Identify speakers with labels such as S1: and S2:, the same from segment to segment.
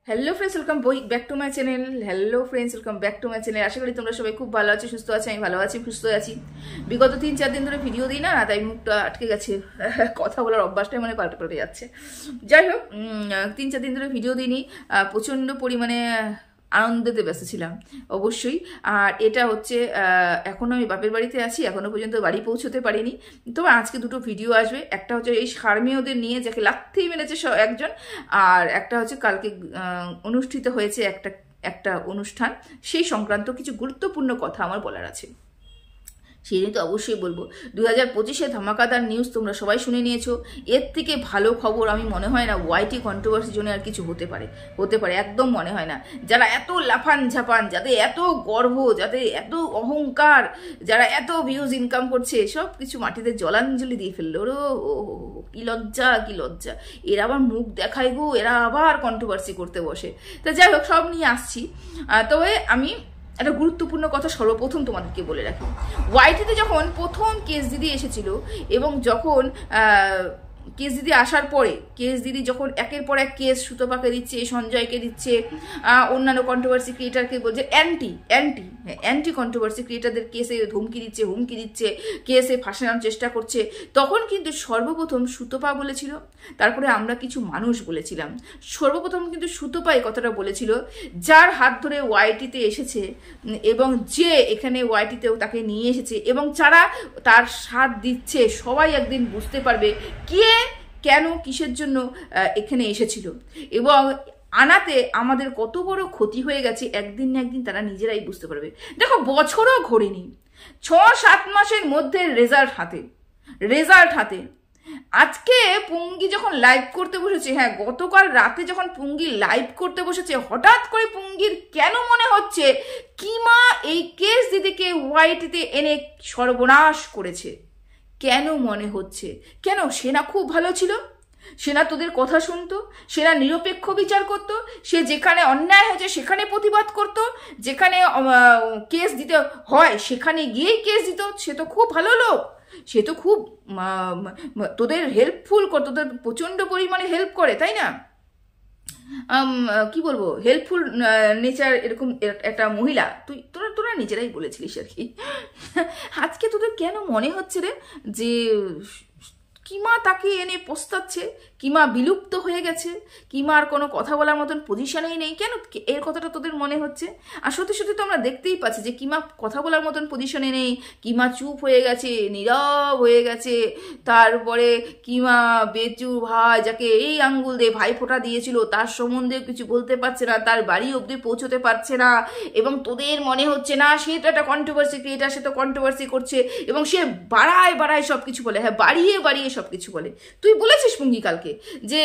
S1: Hello friends, welcome back to my channel. Hello friends, welcome back to my channel. আশা করি তোমরা সবাই খুব ভালো আছো, সুস্থ আছো। আমি ভালো আছি, সুস্থ আছি। বিগত 3-4 দিন ধরে ভিডিও দিই না, তাই মুখটা আটকে গেছে, কথা বলার অভ্যাসটাই মানে পাল্টে যাচ্ছে। যাই হোক, 3-4 দিন ধরে ভিডিও দিইনি, প্রচণ্ড পরিমাণে আনন্দতে ব্যস্ত ছিলাম অবশ্যই। আর এটা হচ্ছে এখনও আমি বাপের বাড়িতে আছি, এখনও পর্যন্ত বাড়ি পৌঁছতে পারিনি। তবে আজকে দুটো ভিডিও আসবে, একটা হচ্ছে এই শারমিয়দের নিয়ে, যাকে লাথি মেরেছে একজন, আর একটা হচ্ছে কালকে অনুষ্ঠিত হয়েছে একটা অনুষ্ঠান, সেই সংক্রান্ত কিছু গুরুত্বপূর্ণ কথা আমার বলার আছে। সেদিন তো অবশ্যই বলবো। 2025-এ ধামাকাদার নিউজ তোমরা সবাই শুনে নিয়েছো। এর থেকে ভালো খবর আমি মনে হয় না ওয়াইটি কন্ট্রোভার্সির জন্য আর কিছু হতে পারে, একদম মনে হয় না। যারা এত লাফান ঝাপান, যাদের এত গর্ব, যাদের এত অহংকার, যারা এত ভিউজ ইনকাম করছে, সব কিছু মাটিতে জলাঞ্জলি দিয়ে ফেললো। কি লজ্জা, কি লজ্জা! এরা আবার মুখ দেখায় গো, এরা আবার কন্ট্রোভার্সি করতে বসে। তা যাই হোক, সব নিয়ে আসছি। তবে আমি একটা গুরুত্বপূর্ণ কথা সর্বপ্রথম তোমাদেরকে বলে রাখি। ওয়াইটিতে যখন প্রথম কেস দিদি এসেছিল, এবং যখন কেস দিদি আসার পরে, কেস দিদি যখন একের পর এক কেস সুতপাকে দিচ্ছে, সঞ্জয়কে দিচ্ছে, অন্যান্য কন্ট্রোভার্সি ক্রিয়েটারকে বলছে, অ্যান্টি কন্ট্রোভার্সি ক্রিয়েটারদের কেসে হুমকি দিচ্ছে, কেসে ফাঁসানোর চেষ্টা করছে, তখন কিন্তু সর্বপ্রথম সুতপা বলেছিল, তারপরে আমরা কিছু মানুষ বলেছিলাম। সর্বপ্রথম কিন্তু সুতপাই কথাটা বলেছিল, যার হাত ধরে ওয়াইটিতে এসেছে, এবং যে এখানে ওয়াইটিতেও তাকে নিয়ে এসেছে, এবং যারা তার সাথ দিচ্ছে, সবাই একদিন বুঝতে পারবে কে কেন কিসের জন্য এখানে এসেছিল, এবং আনাতে আমাদের কত বড় ক্ষতি হয়ে গেছে একদিন না একদিন তারা নিজেরাই বুঝতে পারবে। দেখো, বছরও ঘোরেনি, 6-7 মাসের মধ্যে রেজাল্ট হাতে। আজকে পুঙ্গি যখন লাইভ করতে বসেছে, হ্যাঁ গতকাল রাতে যখন পুঙ্গি লাইভ করতে বসেছে, হঠাৎ করে পুঙ্গির কেন মনে হচ্ছে কিমা এই কেস দিদিকে ওয়াইটিতে এনে সর্বনাশ করেছে। কেন মনে হচ্ছে? কেন? সেনা খুব ভালো ছিল, সেনা তোদের কথা শুনতো, সেনা নিরপেক্ষ বিচার করতো, সে যেখানে অন্যায় হয়েছে সেখানে প্রতিবাদ করতো, যেখানে কেস দিতে হয় সেখানে গিয়েই কেস দিত। সে তো খুব ভালো লোক, সে তো খুব তোদের হেল্পফুল করে, তোদের প্রচণ্ড পরিমাণে হেল্প করে, তাই না? কি বলবো, হেল্পফুল নেচার এরকম একটা মহিলা তোরা নিজেরাই বলেছিলিস আর কি। আজকে তোদের কেন মনে হচ্ছে রে যে কিমা তাকে এনে পোস্তাচ্ছে, কিমা বিলুপ্ত হয়ে গেছে, কিমার কোনো কথা বলার মতন পজিশনেই নেই? কেন এর কথাটা তোদের মনে হচ্ছে? আর সত্যি সত্যি তো আমরা দেখতেই পাচ্ছি যে কিমা কথা বলার মতন পজিশনে নেই, কিমা চুপ হয়ে গেছে, নীরব হয়ে গেছে। তারপরে কিমা বেচু ভাই, যাকে এই আঙ্গুল দিয়ে ভাইফোঁটা দিয়েছিল, তার সম্বন্ধে কিছু বলতে পারছে না, তার বাড়ি অবধি পৌঁছতে পারছে না, এবং তোদের মনে হচ্ছে না সে তো একটা কন্ট্রোভার্সি ক্রিয়েটার, সে তো কন্ট্রোভার্সি করছে, এবং সে বাড়ায় সব কিছু বলে, হ্যাঁ বাড়িয়ে সব কিছু বলে। তুই বলেছিস পুঙ্গি কালকে যে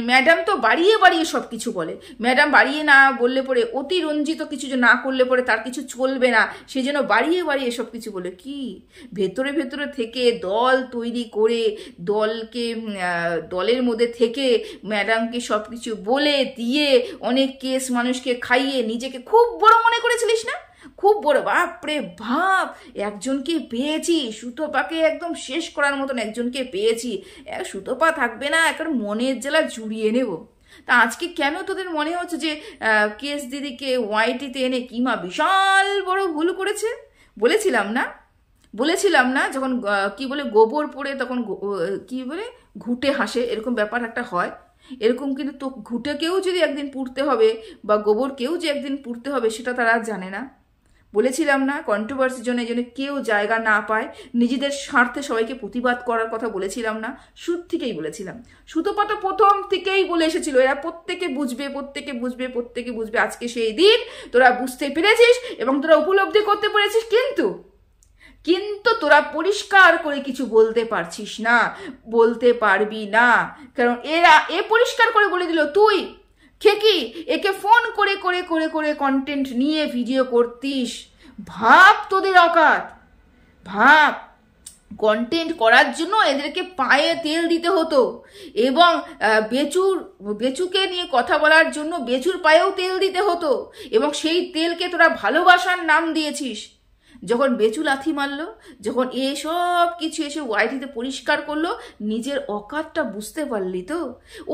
S1: ম্যাডাম তো বাড়িয়ে সব কিছু বলে, ম্যাডাম বাড়িয়ে না বললে পরে, অতিরঞ্জিত কিছু যে না করলে পরে তার কিছু চলবে না, সে যেন বাড়িয়ে সব কিছু বলে। কি ভেতরে থেকে দল তৈরি করে, দলের মধ্যে থেকে ম্যাডামকে সব কিছু বলে দিয়ে, অনেক কেস মানুষকে খাইয়ে নিজেকে খুব বড় মনে করেছিলিস না? খুব বড়, বাপরে ভাব, একজনকে পেয়েছি, সুতপাকে একদম শেষ করার মতন একজনকে পেয়েছি, সুতপা থাকবে না, একটা মনের জেলা জুড়িয়ে নেব। তা আজকে কেন তোদের মনে হচ্ছে যে কেস দিদিকে ওয়াইটিতে এনে কিমা বিশাল বড় ভুল করেছে? বলেছিলাম না যখন কি বলে গোবর পড়ে তখন কি বলে ঘুটে হাসে, এরকম ব্যাপার একটা হয়। এরকম কিন্তু তো ঘুটেকেও যদি একদিন পুড়তে হবে, বা গোবরকেও যে একদিন পুড়তে হবে, সেটা তারা জানে না। বলেছিলাম না কন্ট্রোভার্সির জন্য যেন কেউ জায়গা না পায়, নিজেদের স্বার্থে সবাইকে প্রতিবাদ করার কথা বলেছিলাম না? শুরু থেকেই বলেছিলাম। সুতপা তো প্রথম থেকেই বলে এসেছিল এরা প্রত্যেকে বুঝবে। আজকে সেই দিন তোরা বুঝতে পেরেছিস এবং তোরা উপলব্ধি করতে পেরেছিস, কিন্তু তোরা পরিষ্কার করে কিছু বলতে পারছিস না, বলতে পারবি না, কারণ এ পরিষ্কার করে বলে দিল তুই খেকি একে ফোন করে কন্টেন্ট নিয়ে ভিডিও করতিস। ভাব তোদের অকাত, ভাব কন্টেন্ট করার জন্য এদেরকে পায়ে তেল দিতে হতো, এবং বেচুকে নিয়ে কথা বলার জন্য বেচুর পায়েও তেল দিতে হতো, এবং সেই তেলকে তোরা ভালোবাসার নাম দিয়েছিস। যখন বেচু লাথি মারলো, যখন এসব কিছু এসে ওয়াইটিতে পরিষ্কার করলো, নিজের অকাতটা বুঝতে পারলি তো?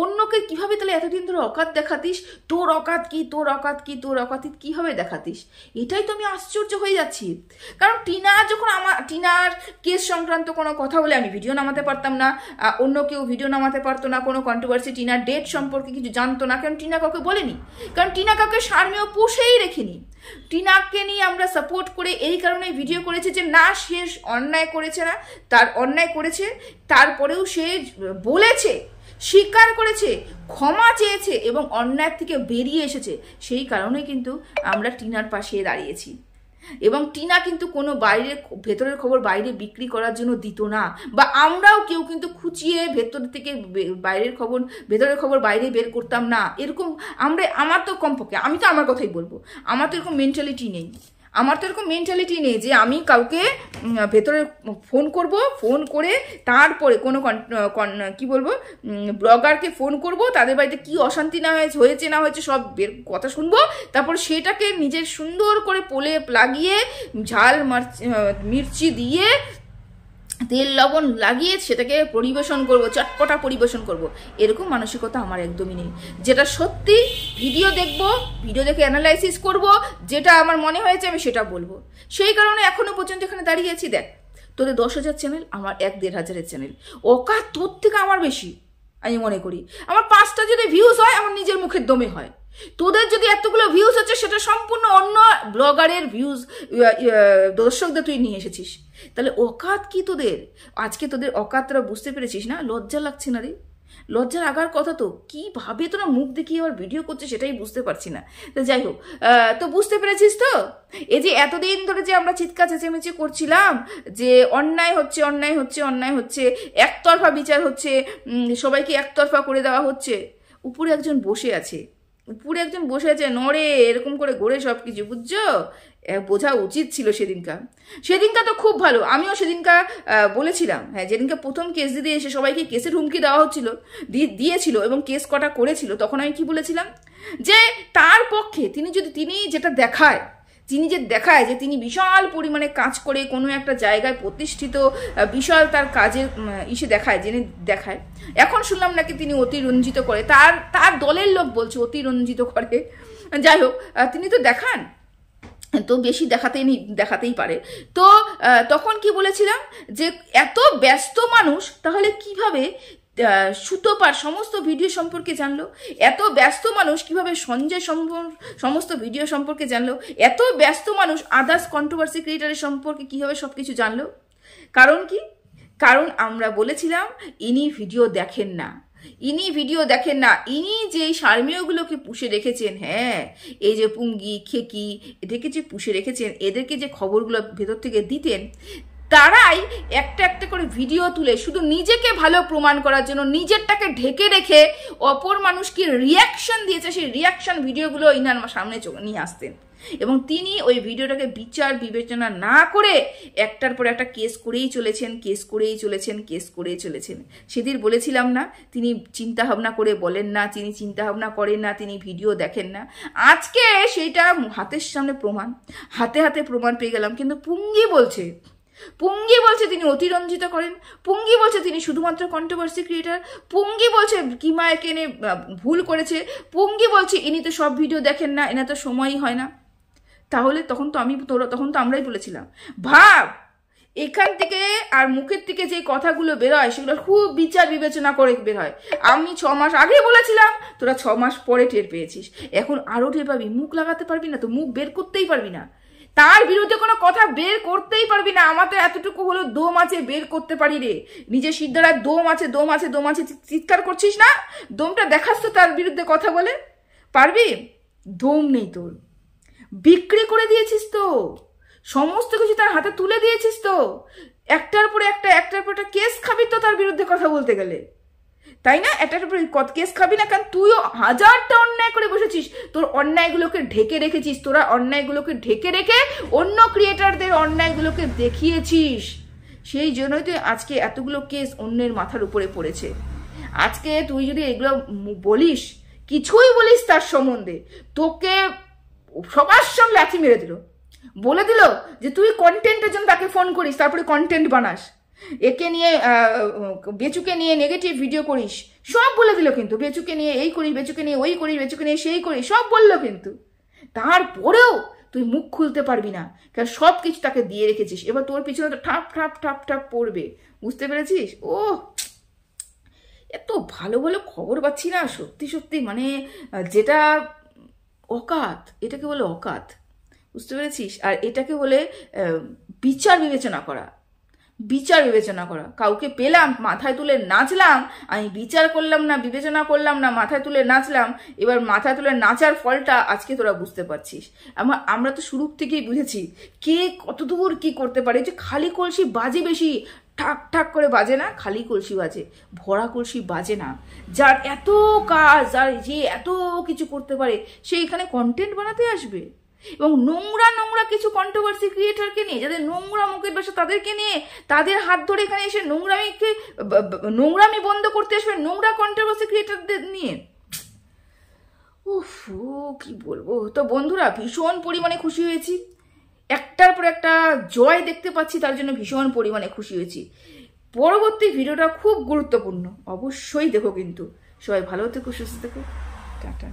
S1: অন্যকে কিভাবে তাহলে এতদিন ধরে অকাত দেখাতিস? তোর অকাত কি, তোর অকাত কি, তোর অকাত কিভাবে দেখাতিস? এটাই তো আমি আশ্চর্য হয়ে যাচ্ছি। কারণ টিনা যখন টিনার কেস সংক্রান্ত কোনো কথা বলে আমি ভিডিও নামাতে পারতাম না, অন্য কেউ ভিডিও নামাতে পারতো না, কোনো কন্ট্রোভার্সি টিনার ডেট সম্পর্কে কিছু জানতো না, কারণ টিনা কাউকে বলেনি, কারণ টিনা কাউকে শারমিও পুষেই রেখেনি। টিনাকে নিয়ে আমরা সাপোর্ট করে এই কারণে ভিডিও করেছে যে না, সে অন্যায় করেছে না, তার অন্যায় করেছে, তারপরেও সে বলেছে, স্বীকার করেছে, ক্ষমা চেয়েছে এবং অন্যায় থেকে বেরিয়ে এসেছে। সেই কারণে কিন্তু আমরা টিনার পাশে দাঁড়িয়েছি। এবং টিনা কিন্তু কোনো ভেতরের খবর বাইরে বিক্রি করার জন্য দিত না, বা আমরাও কেউ কিন্তু খুঁচিয়ে ভেতর থেকে ভেতরের খবর বাইরে বের করতাম না। এরকম আমার তো কমপক্ষে, আমি তো আমার কথাই বলবো, আমার তো এরকম মেন্টালিটি নেই যে আমি কাউকে ভেতরে ফোন করে তারপরে কোনো কি বলবো, ব্লগারকে ফোন করব, তাদের বাড়িতে কি অশান্তি হয়েছে না হয়েছে সব কথা শুনবো, তারপর সেটাকে নিজের সুন্দর করে পোলে লাগিয়ে ঝাল মির্চি দিয়ে তেল লবণ লাগিয়ে সেটাকে পরিবেশন করব, চটপটা পরিবেশন করব। এরকম মানসিকতা আমার একদমই নেই। যেটা সত্যি ভিডিও দেখে অ্যানালাইসিস করব, যেটা আমার মনে হয়েছে আমি সেটা বলবো। সেই কারণে এখনো পর্যন্ত এখানে দাঁড়িয়ে আছি। দেখ, তোদের 10,000 চ্যানেল, আমার 1-1.5 চ্যানেল, অকাত তোর থেকে আমার বেশি আমি মনে করি। আমার 5টা যদি ভিউজ হয় আমার নিজের মুখের দমে হয়। তোদের যদি এতগুলো ভিউজ হচ্ছে সেটা সম্পূর্ণ অন্য ব্লগারের ভিউজ, দর্শকদের তুই নিয়ে এসেছিস। তাহলে অকাত কি তোদের? আজকে তোদের অকাত তোরা বুঝতে পেরেছিস না? লজ্জা লাগছে না রে? লজ্জা লাগার কথা তো। কিভাবে তোরা মুখ দেখিয়ে আবার ভিডিও করছে সেটাই বুঝতে পারছি না। তো যাই হোক, তো বুঝতে পেরেছিস তো? এই যে এতদিন ধরে যে আমরা চিৎকার চেঁচেমেচি করছিলাম যে অন্যায় হচ্ছে, একতরফা বিচার হচ্ছে, সবাইকে একতরফা করে দেওয়া হচ্ছে, উপরে একজন বসে আছে, নড়ে এরকম করে গড়ে সব কিছু, বুঝছো? বোঝা উচিত ছিল সেদিনকা তো খুব ভালো। আমিও সেদিনকা বলেছিলাম, হ্যাঁ, যেদিনকে প্রথম কেস দিতে এসে সবাইকে কেসের হুমকি দেওয়া দিয়েছিল এবং কেস কটা করেছিল, তখন আমি কি বলেছিলাম যে তার পক্ষে তিনি যেটা দেখায় যে তিনি বিশাল পরিমাণে কাজ করে কোনো একটা জায়গায় প্রতিষ্ঠিত, বিশাল তার কাজের দেখায়। এখন শুনলাম নাকি তিনি অতিরঞ্জিত করে, তার দলের লোক বলছে অতিরঞ্জিত করে। যাই হোক, তিনি তো দেখান, তো বেশি দেখাতেই পারে। তো তখন কি বলেছিলাম যে এত ব্যস্ত মানুষ তাহলে কিভাবে সুতোপার সমস্ত ভিডিও সম্পর্কে জানলো? এত ব্যস্ত মানুষ কিভাবে সঞ্জয় সমস্ত ভিডিও সম্পর্কে জানলো? এত ব্যস্ত মানুষ আদার্স কন্ট্রোভার্সি ক্রিয়েটারের সম্পর্কে কিভাবে সবকিছু জানলো? কারণ কি? কারণ আমরা বলেছিলাম ইনি ভিডিও দেখেন না, ইনি যে শারমিয়গুলোকে পুষে রেখেছেন, হ্যাঁ, এই যে পুঙ্গি খেকি এদেরকে যে পুষে রেখেছেন, এদেরকে যে খবরগুলো ভেতর থেকে দিতেন, তারাই একটা করে ভিডিও তুলে শুধু নিজেকে ভালো প্রমাণ করার জন্য নিজেরটাকে ঢেকে রেখে অপর মানুষকে রিয়াকশন দিয়েছে। সেই রিয়াকশন ভিডিওগুলো ইনার সামনে নিয়ে আসতেন এবং তিনি ওই ভিডিওটাকে বিচার বিবেচনা না করে একটার পর একটা কেস করেই চলেছেন। সেদিন বলেছিলাম না, তিনি চিন্তা ভাবনা করে বলেন না, তিনি চিন্তা ভাবনা করেন না, তিনি ভিডিও দেখেন না। আজকে সেইটা হাতের সামনে হাতে প্রমাণ পেয়ে গেলাম। কিন্তু পুঙ্গি বলছে তিনি অতিরঞ্জিত করেন, পুঙ্গি বলছে তিনি শুধুমাত্র কন্ট্রোভার্সি ক্রিয়েটার, পুঙ্গি বলছে কিমাকে এনে ভুল করেছে, পুঙ্গি বলছে ইনি তো সব ভিডিও দেখেন না, এনা তো সময়ই হয় না। তাহলে তখন তো আমরাই বলেছিলাম, ভাব এখান থেকে আর মুখের থেকে যে কথাগুলো বেরোয় সেগুলো খুব বিচার বিবেচনা করে বের হয়। আমি 6 মাস আগে বলেছিলাম, তোরা 6 মাস পরে টের পেয়েছিস, এখন আরো টের পাবি। মুখ লাগাতে পারবি না তো, মুখ বের করতেই পারবি না, তার বিরুদ্ধে কোনো কথা বের করতেই পারবি না। আমার তো এতটুকু হলো দম আছে, বের করতে পারি রে। নিজের সিদ্ধারায় দম আছে চিৎকার করছিস না, দমটা দেখাস তো তার বিরুদ্ধে কথা বলে, পারবি? দম নেই তোর, বিক্রি করে দিয়েছিস তো, সমস্ত কিছু তার হাতে তুলে দিয়েছিস তো, একটার পর একটা কেস খাবি তো তার বিরুদ্ধে কথা বলতে গেলে, তাই না? একটার পর কেস খাবি না, কারণ তুইও 1000টা অন্যায় করে বসেছিস, তোর অন্যায়গুলোকে ঢেকে রেখেছিস, তোরা অন্যায়গুলোকে ঢেকে রেখে অন্য ক্রিয়েটারদের অন্যায়গুলোকে দেখিয়েছিস। সেই জন্যই তো আজকে এতগুলো কেস অন্যের মাথার উপরে পড়েছে। আজকে তুই যদি এগুলো বলিস, কিছুই বলিস তার সম্বন্ধে, তোকে সবার সঙ্গে লাথি মেরে দিল। বলে দিল যে তুই কন্টেন্টের জন্য তাকে ফোন করিস, তারপরে কন্টেন্ট বানাস, একে নিয়ে বেচুকে নিয়ে নেগেটিভ ভিডিও করিস, সব বলে দিল কিন্তু। বেচুকে নিয়ে এই করিস, বেচুকে নিয়ে ওই করিস, বেচুকে নিয়ে সেই করিস, সব বললো কিন্তু। তারপরেও তুই মুখ খুলতে পারবি না, কারণ সব কিছু তাকে দিয়ে রেখেছিস। এবার তোর পিছনে তো ঠাপ ঠাপ ঠাপ ঠাপ পড়বে, বুঝতে পেরেছিস? ও এত ভালো ভালো খবর পাচ্ছি না, সত্যি সত্যি, মানে যেটা অকাত, এটাকে বলে অকাত, বুঝতে পেরেছিস? আর এটাকে বলে বিচার বিবেচনা করা, বিচার বিবেচনা করা। কাউকে পেলাম, মাথায় তুলে নাচলাম, আমি বিচার করলাম না, বিবেচনা করলাম না, মাথায় তুলে নাচলাম। এবার মাথায় তুলে নাচার ফলটা আজকে তোরা বুঝতে পারছিস। আমরা তো শুরু থেকেই বুঝেছি কে কতদূর কি করতে পারে। যে খালি কলসি বাজে বেশি, ঠাক ঠাক করে বাজে না, খালি কলসি বাজে, ভরা কলসি বাজে না। যার এত কাজ, যার যে এত কিছু করতে পারে, সে এখানে কন্টেন্ট বানাতে আসবে। এবং নোংরা নোংরা কিছু কন্ট্রোভার্সি ক্রিয়েটারকে নিয়ে, যাদের নোংরা মুখের ভাষা, তাদেরকে নিয়ে, তাদের হাত ধরে এখানে এসে নোংরামি বন্ধ করতে আসবে, নোংরা কন্ট্রোভার্সি ক্রিয়েটারদের নিয়ে। উফ, কি বলবো। তো বন্ধুরা, ভীষণ পরিমাণে খুশি হয়েছি, একটার পর একটা জয় দেখতে পাচ্ছি, তার জন্য ভীষণ পরিমাণে খুশি হয়েছি। পরবর্তী ভিডিওটা খুব গুরুত্বপূর্ণ, অবশ্যই দেখো কিন্তু। সবাই ভালো থেকো, সুস্থ থেকো, টাটা।